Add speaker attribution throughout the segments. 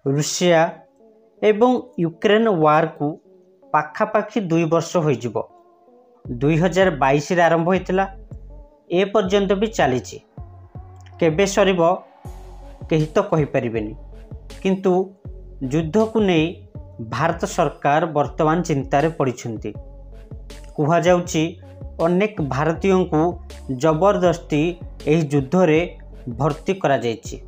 Speaker 1: Russia ଏବଂ Ukraine वार को पाखापाखि 2 वर्ष हो 2022 रे आरंभ होइतिला ए पर्यंत भी चली केबे सरीब कहीं तो कहि परिबेनी किंतु युद्ध को नहीं भारत सरकार वर्तमान चिंतार पड़िछंती। कुहा जाउची अनेक भारतीयों को जबरदस्ती एही युद्ध रे भर्ती करा जायछि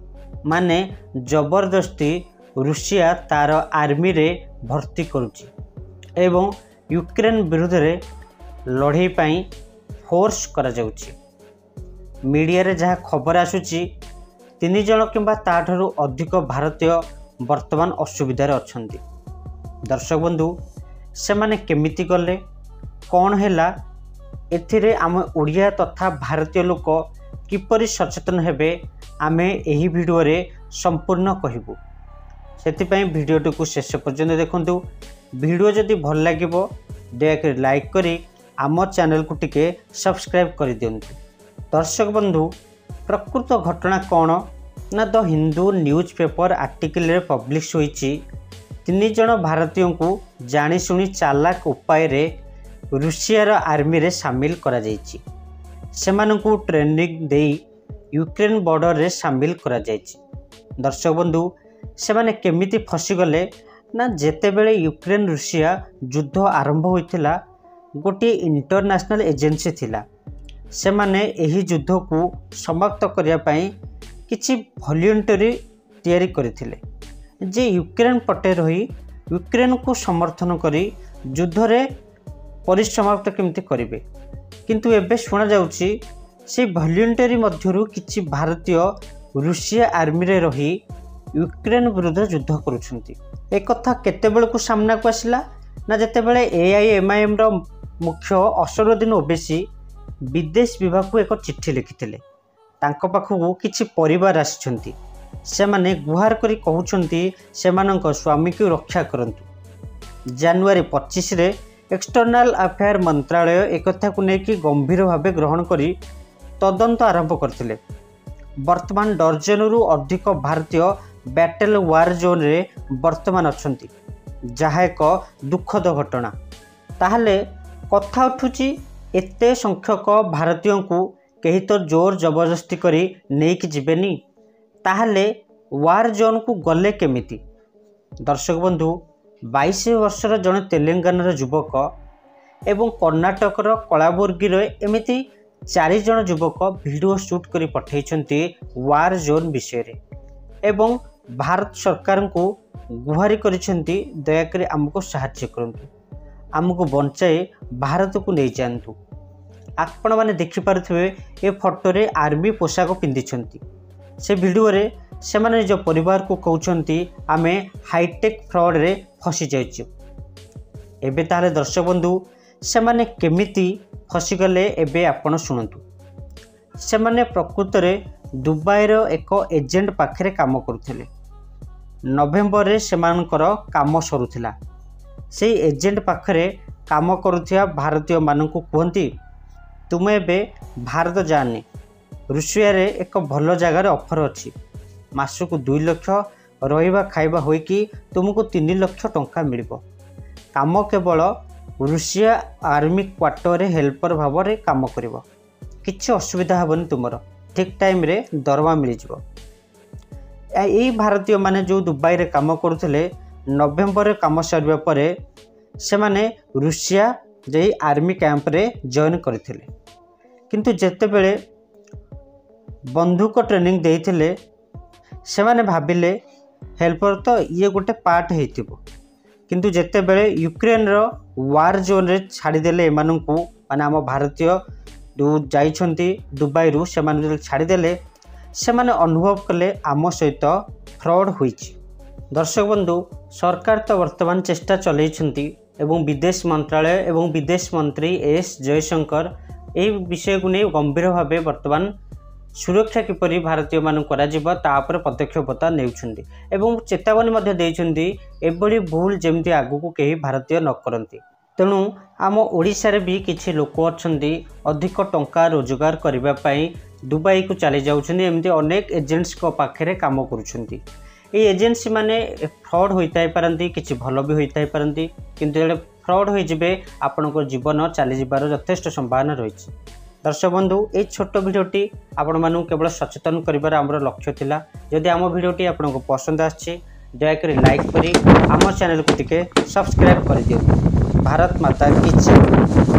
Speaker 1: माने जबरदस्ती रूसिया तार आर्मी रे भर्ती करुची एवं यूक्रेन विरुद्ध रे लड़ाई पाई फोर्स करा जाउची। मीडिया रे जहाँ खबर आसुची 3 जन किंबा ताठारु अधिक भारतीय वर्तमान असुविधार अछंती। दर्शक बंधु से माने केमिति गले कौन हैला एथिरे आम ओडिया तथा भारतीय लोक किपरि सचेतन हेबे आमे एही वीडियो रे संपूर्ण कहिबु। सेतिपई वीडियोटी को शेष पर्यंत देखंतु। वीडियो जदि भल लागिबो दयाकरी लाइक करी आम चैनल को टिके सब्सक्राइब कर दियंतु। दर्शक बंधु प्रकृत घटना कौन ना the Hindu news paper article रे पब्लिश होईची 3 जन भारतीयों को जानी सुनी चालाक उपाय रे रूसिया रो आर्मी रे शामिल करा जायची। सेमानंकु ट्रेनिंग देई यूक्रेन बॉर्डर रे शामिल करा जायची। दर्शक बंधु से माने केमिति फसी गले ना जेतेबेले यूक्रेन रूसिया युद्ध आरंभ होइथिला गोटे इंटरनेशनल एजेंसी थिला से माने एही युद्ध को समाप्त करिया पई किछि वॉलंटरी तैयारी करथिले जे यूक्रेन पटे रही यूक्रेन को समर्थन करी युद्ध रे परिसमाप्त केमिति करिवे। किंतु एबे सुना जाउची से वॉलंटरी मध्यरु किछि भारतीय रूसिया आर्मी रे रही यूक्रेन विरुद्ध युद्ध करुछंती। एक कथा केतेबेल को सामना को आसिला ना जेतेबेले AIMIM रो मुख्य असरुद्दीन ओवैसी विदेश विभाग को एक चिट्ठी लिखिथिले। तांको पाखु किछि परिवार आछंती से माने गुहार करी कहउछंती सेमानंक स्वामी को रक्षा करंतु। जनवरी 25 रे एक्सटर्नल अफेयर मंत्रालय एक कथा को लेकिन गंभीर भाव ग्रहण करी तदंत आरंभ करथिले। वर्तमान डर्जनरु अधिक भारतीय बैटल वार जोन रे वर्तमान अछंती जहा एक दुखद घटना। ताहले कथा उठुची एते संख्यक भारतीयों को कहीं तो जोर जबरदस्ती करी नेक जिबेनी ताहले वार जोन को गले केमिति। दर्शक बंधु 22 वर्षर जड़े तेलंगानार युवक एवं कर्णाटकर कलाबुर्गीर एमिति 4 जन युवक वीडियो शूट करी पठाइछंती वार जोन विषय रे एवं भारत सरकार को गुहारी करिछंती दयाकरी आमको सहायता करंतु आमको बंचाए भारत को नहीं जातु। आपण माने देखि पारुथिबे ए फोटो रे आर्मी पोशाक पिंधिछंती। से वीडियो रे से माने निज परिवार को कहउछंती आमे हाईटेक फ्रॉड रे फसी जाइछु। एबे ताले दर्शक बंधु से माने केमिति फसी गले एबे आपण सुनंतु। से माने प्रकृत रे दुबई रो एक एजेंट पाखरे काम करुथिले। नवेम्बर रे सेमानकर काम सरुथिला। से एजेंट पाखरे काम करुथिया भारतीय माननकु कहंती तुमे बे भारत जानी रूसिया रे एक भल जगार ऑफर अच्छी मासकु 2 लाख रहिबा खाइबा होई कि तुमको 3 लाख टंका मिलिबो। काम केवल रूसिया आर्मी क्वार्टर रे हेल्पर भाव रे काम करिवो। किछि असुविधा हेबनी तुमर ठीक टाइम रे दरमा मिल जिवो। एई भारतीय माने जो दुबई रे काम करुथिले नवेम्बर रे काम सरिबा परे से माने रूसिया जे आर्मी कैंप रे जॉइन करथिले। किंतु जेतेबेले बंधुक ट्रेनिंग देइथिले से माने भाबिले हेल्पर तो ये गोटे पार्ट हेतिबो। किंतु जेतेबेले यूक्रेन रो वार जोन रे छाड़ी देले एमानंकु माने आम भारतीय जो जाइछंती दुबई रु से माने छाड़ी देले से माने अनुभव कले आम सहित फ्रॉड होईछि। दर्शक बंधु सरकार तो वर्तमान चेष्टा चलैछंती एवं विदेश मंत्रालय एवं विदेश मंत्री एस जयशंकर यह विषय को नहीं गंभीर भाव वर्तमान सुरक्षा किपरि भारतीय मान करा तापर पदक्षेपता नेउछंती एवं चेतावनी मध्य देइछंती एभली भूल जेमती आगु को कहीं भारतीय न करंती। तेणु आम ओडिशा रे भी किछि लोक अछंती अधिक टंका रोजगार करबा पई दुबई को चली जाउछंती। एमती अनेक एजेंट्स को पाखरे काम करुछंती। ये एजेन्सी माने फ्रॉड होता पारती किसी भल भी होता पारती किंतु जो फ्रॉड हो आपण जीवन चली जबार यथेष्ट संभावना रही। दर्शक बंधु ये छोट भिडियोटी आपण मानू केवल सचेतन कर आम लक्ष्य थिला। जदि आम भिडियोटी आपको पसंद आछि दयाकोरी लाइक करी आम चैनल को टिके सब्सक्राइब कर दियो। भारत माता की जय।